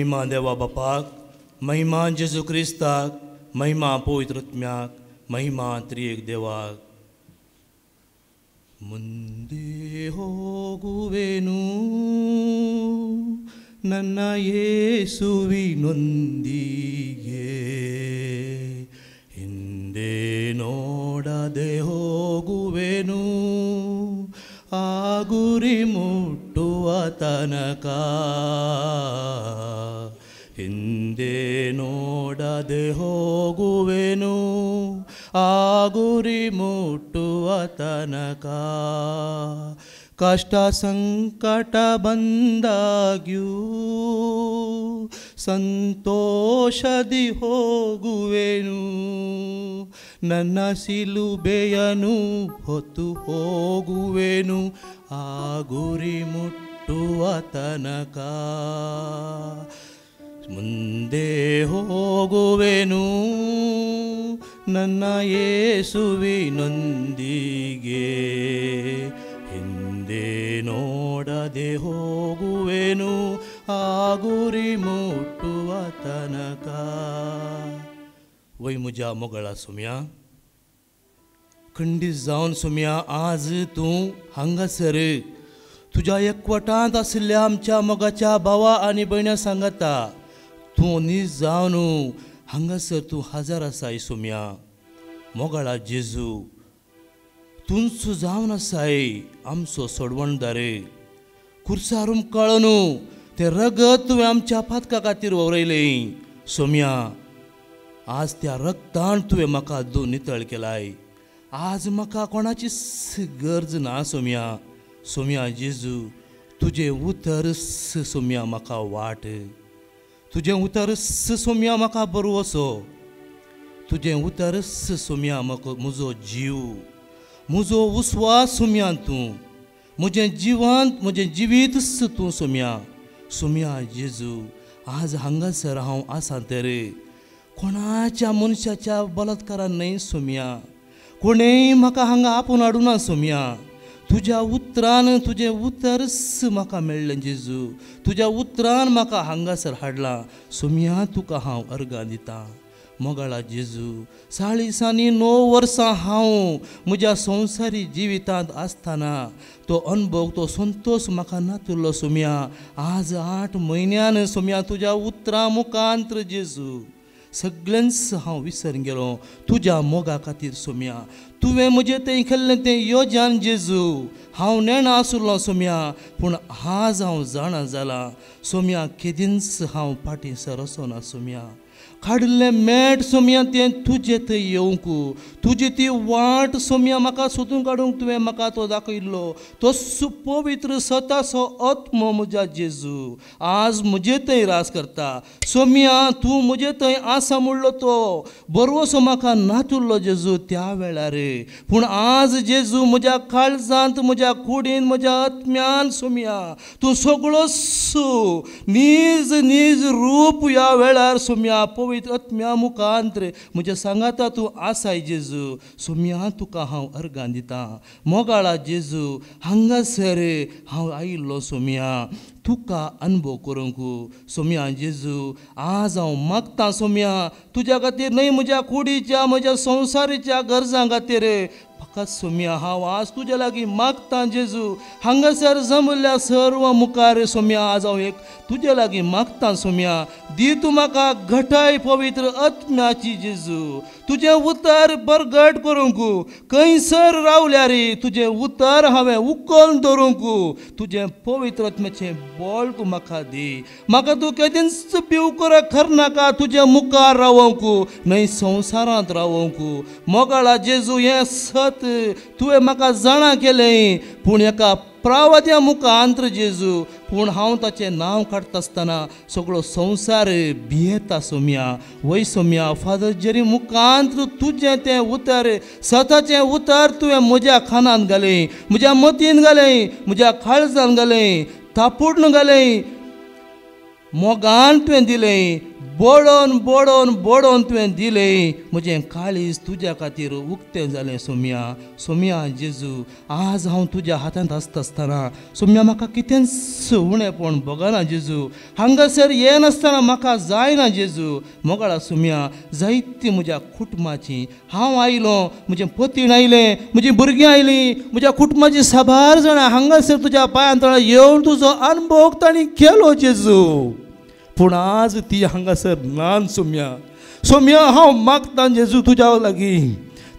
महिमा देवा बापाक, महिमा जेजू क्रिस्ताक, महिमा पवित्र आत्म्याक, महिमा त्रिएक देवाक. ಮುಂದೆ ಹೋಗುವೆನು ನನ್ನ ಯೇಸುವಿನೊಂದಿಗೆ, ಹಿಂದೆ ನೋಡದೆ ಹೋಗುವೆನು ಆ ಗುರಿ ಮುಟ್ಟುವ ತನಕ. ಹಿಂದೆ ನೋಡದೆ ಹೋಗುವೆನು ಆ ಗುರಿ ಮುಟ್ಟುವ ತನಕ. ಕಷ್ಟ ಸಂಕಟ ಬಂದಾಗ್ಯೂ ಸಂತೋಷದಿ ಹೋಗುವೆನು, ನನ್ನ ಸಿಲುಬೆಯನು ಹೊತ್ತು ಹೋಗುವೆನು ಆ ಗುರಿ ಮುಟ್ಟುವ ತನಕ. ಮುಂದೆ ಹೋಗುವೆನು ನನ್ನ ಯೇಸುವಿನೊಂದಿಗೆ, ಹಿಂದೆ ನೋಡದೆ ಹೋಗುವೆನು ಆ ಗುರಿ ಮುಟ್ಟುವ ತನಕ. वय म्हज्या मोगळा सुम्या, खंडीत जावन सुम्या आज तूं हांगासर तुज्या एकवटांत आशिल्ल्या आमच्या मोगाच्या भावा आनी भयण्या सांगता, तूं नीज जावन हांगासर तूं हजर आसाय. सुम्या मोगळा जेजू, तूंच जावन आसाय आमचो सोडवणदार. कुर्सारूम कळून तें रगत तुवें आमच्या पातका खातीर वरयलें. सोम्या आज त्या रगतान तुवें म्हाका धुवन नितळ केलाय. आज म्हाका कोणाचीच गरज ना. सोम्या सोम्या जेजू, तुजें उतर सोम्या म्हाका वाट, तुजें उतर सोम्या म्हाका बरवसो, तुजें उतर सोम्या म्हाका म्हजो जीव, म्हजो उस्वास सोम्या तूं, म्हजें जिवीत तूं सोम्या. सोम्या जेजू, आज हांगासर हांव आसां तर कोणाच्या मनशाच्या बलात्कारान न्हय सोम्या, कोणेय म्हाका हांगा आपूण हाडूना सोम्या. तुज्या उतरान तुजें उतर म्हाका मेळ्ळें जेजू, तुज्या उतरान म्हाका हांगासर हाडलां. सोम्या तुका हांव अर्गां दितां. मोगाळा जेजू, 49 वर्सां हांव म्हज्या संवसारी जिवितांत आसतना तो अनुभव, तो संतोष म्हाका नातुरलो सोम्या. आज 8 म्हयन्यान सोम्या तुज्या उतरां मुखांत्र जेजू सगळ्यांच हांव विसरून गेलो तुज्या मोगा खातीर. सोम्या तुवें म्हजें तें केल्लें तें योजन जेजू, हांव नेणा आसुल्लो सोम्या, पूण आज हांव जाणा जालां सोम्या, केदींच हांव फाटीं सरसोना सोम्या. काडिल्लें मेट सोम्या तें तुजें थंय येवंक, तुजी ती वाट सोम्या म्हाका सोदून काडूंक तुवें म्हाका तो दाखयल्लो, तो पवित्र स्वताचो आत्म म्हज्या जेजू आज म्हजे थंय रास करता. सोम्या तूं म्हजे थंय आसा म्हणलो तो बरोसो म्हाका नातुरलो जेजू त्या वेळार, पूण आज जेजू म्हज्या काळजांत, म्हज्या कुडीन, म्हज्या आत्म्यान सोम्या तूं सगळो नीज नीज रूप ह्या वेळार सोम्या पवित्र आत्म्या मुखांत्र म्हज्या सांगाता तूं आसाय जेजू. सोम्या तुका हांव अर्गां दितां. मोगाळा जेजू, हांगासर हांव आयिल्लो सोम्या तुका अनुभव करूंक. सोम्या जेजू, आज हांव मागतां सोम्या तुज्या खातीर न्हय, म्हज्या कुडीच्या, म्हज्या संवसारीच्या गरजां खातीर फकत सोम्या हांव आज तुज्या लागीं मागतां जेजू. हांगासर जमल्या सर्व मुखार सोम्या आज हांव एक तुज्या लागीं मागतां सोम्या. दी तूं म्हाका घटाय पवित्र आत्म्याची जेजू, तुजें उतर बरगट करूंक. खंयसर रावल्यार तुजें उतर हांवें उखलून धरूंक. तुजें पवित्र आत्म्याचें बळ तूं म्हाका दी. म्हाका तूं केदींच भिवकर करनाका तुज्या मुखार रावंक, न्हय संवसारांत रावंक. मोगाळा जेजू, हें सत तुवें म्हाका जाणा केलें, पूण एका प्रावाद्या मुखांत्र जेजू, पूण हांव ताचें नांव काडटा आसतना सगळो संवसार भियेता सोम्या. वय सोम्या, फादर जेरी मुखांत्र तुजें तें उतर, स्वताचें उतर तुवें म्हज्या कानांत घालें, म्हज्या मतीन घालें, म्हज्या काळजान घालें, थापूडून घालें, मोगान तुवें दिलें. बोडोन बोडोन बोडोन तुवें दिलें म्हजें काळीज तुज्या खातीर उक्तें जालें सोम्या. सोम्या जेजू आज हांव तुज्या हातांत आसता आसतना सोम्या म्हाका कितेंच उणेंपण बगना जेजू. हांगासर ये नासतना म्हाका जायना जेजू. मोगाळा सोम्या जायतीं म्हज्या कुटुंबाचीं हांव आयलो, म्हजें पतीन आयलें, म्हजीं भुरगीं आयलीं, म्हज्या कुटुंबाचीं साबार जाणां हांगासर तुज्या पांयां तळा येवन तुजो अनुभव तांणी केलो जेजू. पूण आज ती हांगासर नान सोम्या. सोम्या हांव मागतां जेजू तुज्या लागीं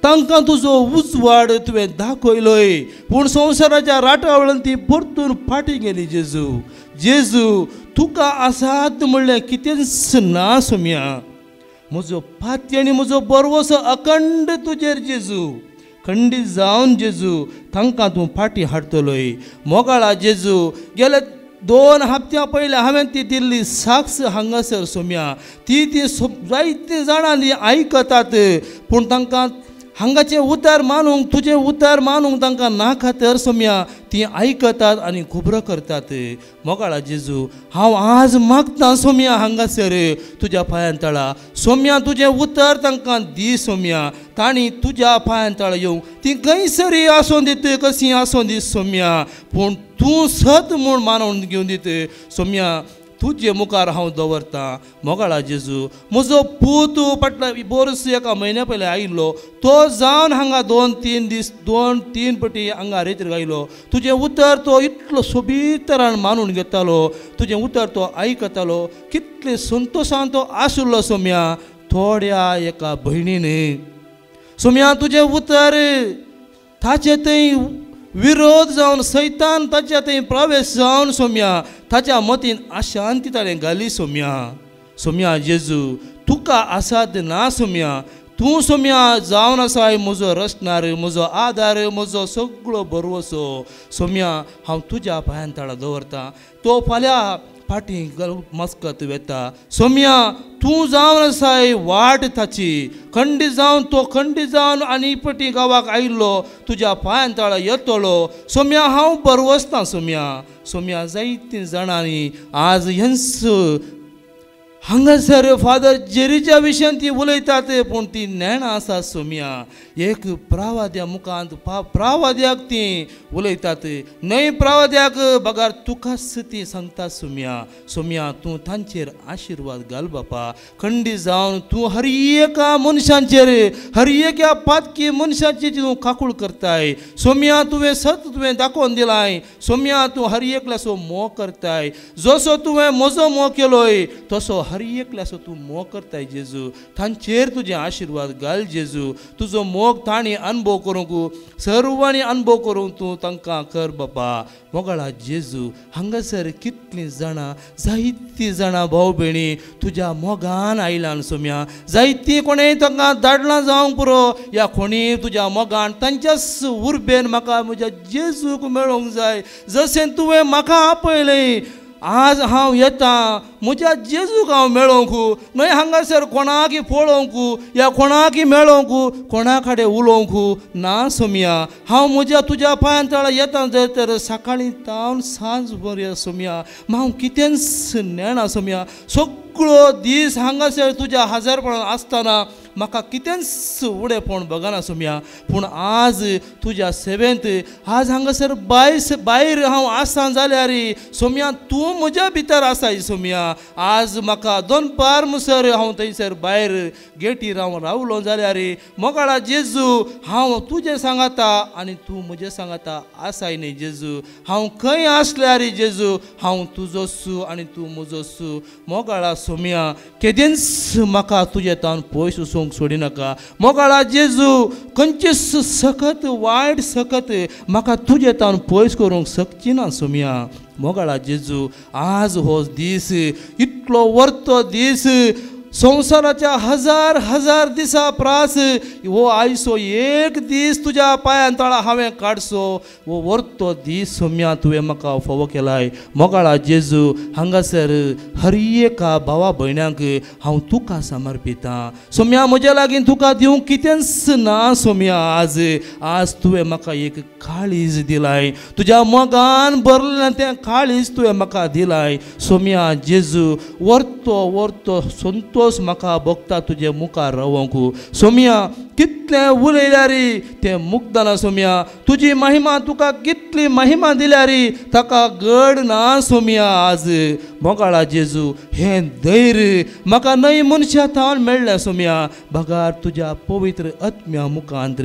तांकां तुजो उजवाड तुवें दाखयलोय, पूण संवसाराच्या राटावळ्यान ती परतून फाटीं गेली जेजू. जेजू तुका आसात म्हणलें कितेंच ना सोम्या. म्हजो पाती आनी म्हजो बरवसो अखंड तुजेर जेजू. खंडीत जावन जेजू तांकां तूं फाटीं हाडटलोय. मोगाळा जेजू गेल्या 2 हप्त्यां पयलीं हांवें ती दिल्ली साक्ष हांगासर सोम्या. ती जायतीं जाणां आयकतात, पूण तांकां हांगाचें उतर मानूंक तुजें उतर मानूंक तांकां ना खातर सोम्या ती आयकतात आनी खबरो करतात. मोगाळा जेजू हांव आज मागतां सोम्या हांगासर तुज्या पांयां तळा. सोम्या तुजें उतर तांकां दी सोम्या. तांणी तुज्या पांयां तळा येवंक ती खंयसरी आसूं दीत, कशी आसूं दी सोम्या, पूण तूं सत म्हूण मानून घेवन दीत सोम्या. तुजे मुखार हांव दवरतां. मोगाळा जेजू म्हजो पूत फाटल्या बोरस 1 म्हयन्या पयलीं आयिल्लो, तो जावन हांगा 2-3 दीस 2-3 पटी हांगा रेतीर आयलो. तुजें उतर तो इतलो सोबीत तरान मानून घेतालो, तुजें उतर तो आयकतालो. कितले संतोशान तो आशिल्लो सोम्या. थोड्या एका भयणीन सोम्या तुजें उतर ताचे थंय विरोध जावन सैतान ताच्या थंय प्रवेश जावन सोम्या ताच्या मतीन अशांती ताणें घाली सोम्या. सोम्या जेजू तुका आसात ना सोम्या. तूं सोम्या जावन आसाय म्हजो रचणार, म्हजो आदार, म्हजो सगळो बरवसो. सोम्या हांव तुज्या पांयां तळा दवरतां. तो फाल्यां फाटीं मस्कत वेता. सोम्या तूं जावन आसाय वाट ताची. खंडीत जावन तो खंडीत जावन आनी पटी गांवाक आयिल्लो तुज्या पांयां तळा येतलो. सोम्या हांव बरवसतां सोम्या. सोम्या जायतीं जाणांनी आज हेंच हांगासर फादर जेरीच्या विशयान ती उलयतात, पूण ती नेणां आसा सोम्या. एक प्रावाद्या मुखांत प्रावाद्याक ती उलयतात. न्हय प्रावाद्याक बगार तुकाच ती सांगता सोम्या. सोम्या तूं तांचेर आशिर्वाद घाल बापा. खंडीत जावन तूं हर एका मनशांचेर, हर एका पातकी मनशाची तूं काकूळ करताय सोम्या. तुवें दाखोवन दिलाय सोम्या. तूं हर एकल्याचो मोग करताय. जसो तुवें म्हजो मोग केलोय तसो हर एकल्याचो तूं मोग करताय जेजू. तांचेर तुजें आशिर्वाद घाल जेजू. तुजो मोग तांणी अनुभव करूंक, सर्वांनी अनुभव करूंक तूं तांकां कर बापा. मोगाळा जेजू हांगासर कितलीं जाणां, जायतीं जाणां भाव भयणी तुज्या मोगान आयल्यान सोम्या. जायतीं कोणेंय तांकां धाडलां जावंक पुरो या कोणी तुज्या मोगान तांच्याच उर्बेन म्हाका म्हज्या जेजूक मेळोंक जाय. जशें तुवें म्हाका आपयलें आज हांव येतां म्हज्या जेजूक हांव मेळोवंक. न्हय हांगासर कोणाक पळोवंक या कोणाक मेळोवंक, कोणा कडेन उलोवंक ना सोम्या. हांव म्हज्या तुज्या पांयां तळा येतां जर तर सकाळीं तावन सांज पर्यंत सोम्या. हांव कितेंच नेणा सोम्या. सगळो दीस हांगासर तुज्या हजरपणान आसतना म्हाका कितेंच उणेंपण बगना सोम्या. पूण आज तुज्या सेवेंत आज हांगासर भायर हांव आसां जाल्यार सोम्या तूं म्हज्या भितर आसाय सोम्या. आज म्हाका 2 पार मुसर हांव थंयसर भायर गेटीर हांव रावलो जाल्यार मोगाळा जेजू हांव तुजें सांगाता आनी तूं म्हजें सांगाता आसाय न्ही जेजू. हांव खंय आसल्यार जेजू हांव तुजोसू आनी तूं म्हजोसू. मोगाळा सोम्या केदेंच म्हाका तुजें तावन पयस वचूंक सोडिनाका. मोगाळा जेजू खंयचीच सकत वायट सकत म्हाका तुजें तावन पयस करूंक शकची ना सोम्या. मोगाळा जेजू आज हो दीस इतलो वर्तो दीस संसाराच्या हजार हजार दिसा प्रास वो आयसो एक दीस तुज्या पांयांतळा हांवें काडसो वो वर्तो दीस सोम्या तुवें म्हाका फोव केलाय. मोगाळा जेजू हांगासर हर एका भावा भयण्यांक हांव तुका समर्पितां. सोम्या म्हज्या लागीं तुका दिवंक कितेंच ना. सोम्या आज तुवें म्हाका एक काळीज दिलाय. तुज्या मोगान भरलें तें काळीज तुवें म्हाका दिलाय. सोम्या जेजू वर्तो संतोष म्हाका भोगता तुजे मुखार रावंक. सोम्या कितलें उलयल्यार तें मुग्धना. सोम्या तुजी महिमा तुका कितली महिमा दिल्यार ताका गड ना. सोम्या आज मोगाळा जेजू हें धैर्य म्हाका नई मनशां थावन मेळ्ळें. सोम्या भगार तुज्या पवित्र आत्म्या मुखांत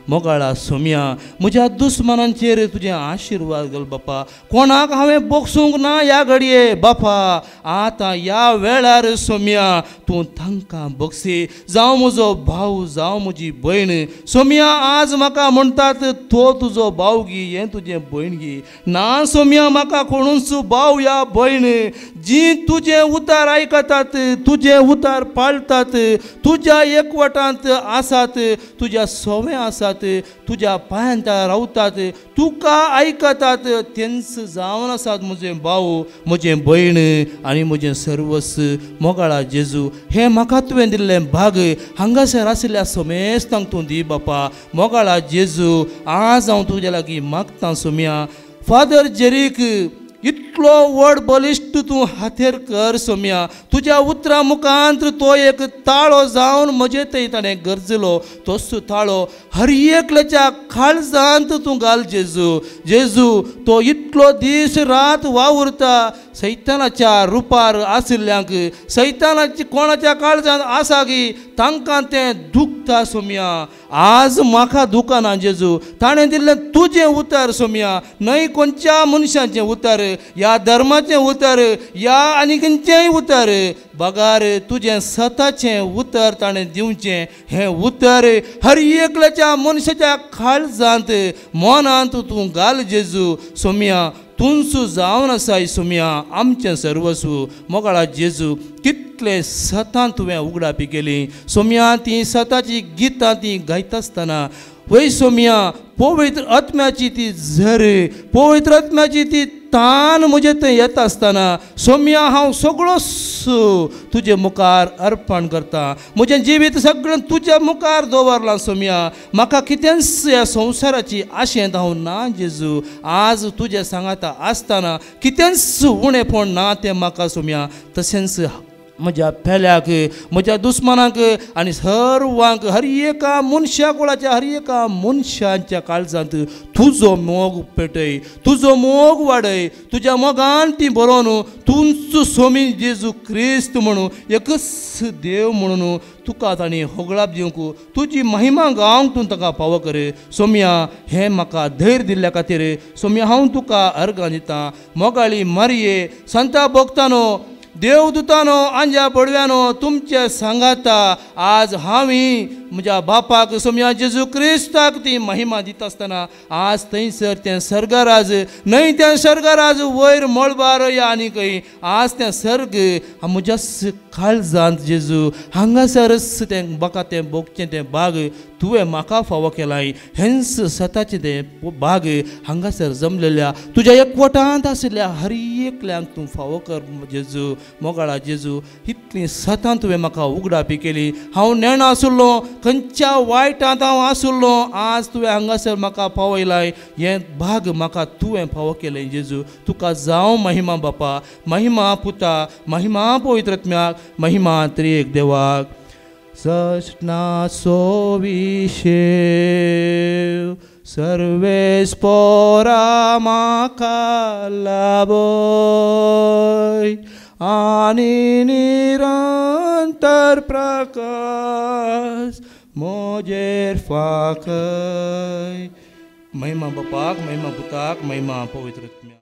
मोगाळा सोम्या म्हज्या दुस्मनांचेर तुजें आशिर्वाद घाल बापा. कोणाक हांवें बोगसूंक ना ह्या घडये बापा. आतां ह्या वेळार सोम्या तूं तांकां बगसी. जावं म्हजो भाव जावं म्हजी भयण. सोम्या आज म्हाका म्हणटात तो तुजो भावगी हें तुजें भयणगी. ना सोम्या म्हाका कोणूच भाव या भयण जी तुजें उतार आयकतात तुजें उतार पाळटात तुज्या एकवटांत आसात तुज्या सवें आसात तुज्या पांयांत रावतात तुका आयकतात तेंच जावन आसात म्हजें भाव म्हजें भयण आनी म्हजें सर्वस्व. मोगाळा जेजू हें म्हाका तुवें दिल्लें भाग हांगासर आशिल्ल्या समेस्तांक तूं दी बापा. मोगाळा जेजू आज हांव तुज्या लागीं मागतां. सोम्या फादर जेरीक इतलो व्हड बलिश्ट तूं हातेर कर. सोम्या तुज्या उतरा मुखांत तो एक ताळो जावन म्हजे थंय ताणें गरजलो तोच ताळो हर एकल्याच्या काळजांत तूं घाल. जेजू तो इतलो दीस रात वावुरता सैतानाच्या रुपार आशिल्ल्यांक सैतानाची कोणाच्या काळजांत आसा की तांकां तें दुखता. सोम्या आज म्हाका दुखना जेजू. ताणें दिल्लें तुजें उतर. सोम्या न्हय कोणच्या मनशाचें उतर या धर्माचें उतर या आनी खंयचेंय उतर बगार तुजें स्वताचें उतर ताणें दिवचें. हें उतर हर एकल्याच्या मनशाच्या काळजांत मनांत तूं घाल जेजू. सोम्या तुंच जावन आसाय. सोम्या आमचें सर्वस्व. मोगाळा जेजू कितले सतां तुवें उगडापी केली. सोम्या ती सताची गितां ती गायता आसतना वय सोम्या पवित्र आत्म्याची ती झर पवित्र आत्म्याची ती तान म्हजे थंय येता आसतना सोम्या हांव सगळो तुजे मुखार अर्पण करता. म्हजें जिवीत सगळें तुज्या मुखार दवरलां. सोम्या म्हाका कितेंच ह्या संवसाराची आशेंत हांव ना जेजू. आज तुज्या सांगाता आसतना कितेंच उणेपण ना तें म्हाका. सोम्या तशेंच म्हज्या पेल्याक म्हज्या दुस्मनांक आनी सर्वांक हर एका मनशा कुळाच्या हर एका मनशांच्या काळजांत तुजो मोग पेटय तुजो मोग वाडय. तुज्या मोगान ती बरोवन तुंच सोमी जेजू क्रिस्त म्हणून एकच देव म्हणून तुका ताणी होगळाप दिवंक तुजी महिमा गावंक तूं ताका फावो कर. सोम्या हें म्हाका धैर्य दिल्ल्या खातीर सोम्या हांव तुका अर्गां दितां. मोगाळी मारये संता भोगतानो देवदूतानो आंज्या पडव्यानो तुमचे सांगाता आज हांवें म्हज्या बापाक सोम्या जेजू क्रिस्ताक ती महिमा दिता आसतना आज थंयसर तें सर्गराज न्हय तें सर्गराज वयर मळबार या आनी खंय आज तें सर्ग म्हज्या काळजांत जेजू हांगासरच तें बाका तें भोगचें तें भाग तुवें म्हाका फावो केलाय. हेंच स्वताचें तें भाग हांगासर जमलेल्या तुज्या एकवटांत आशिल्ल्या हर एकल्यांक तूं फावो कर जेजू. मोगाळा जेजू इतलीं सतां तुवें म्हाका उगडापी केली. हांव नेणो आसुल्लो खंयच्या वायटांत हांव आसुल्लो आज तुवें हांगासर म्हाका पावयलाय. हें भाग म्हाका तुवें फावो केलें जेजू. तुका जावं महिमा बापा महिमा पुता महिमा पवित्र आत्म्याक महिमा त्रिएक देवाक. सष्णा सोविशेव सर्वेस पोरा म्हाका लाभय आनी निरंतर प्रकाश मोजेर फाकय. महिमा बापाक महिमा पुताक महिमा पवित्र आत्म्याक.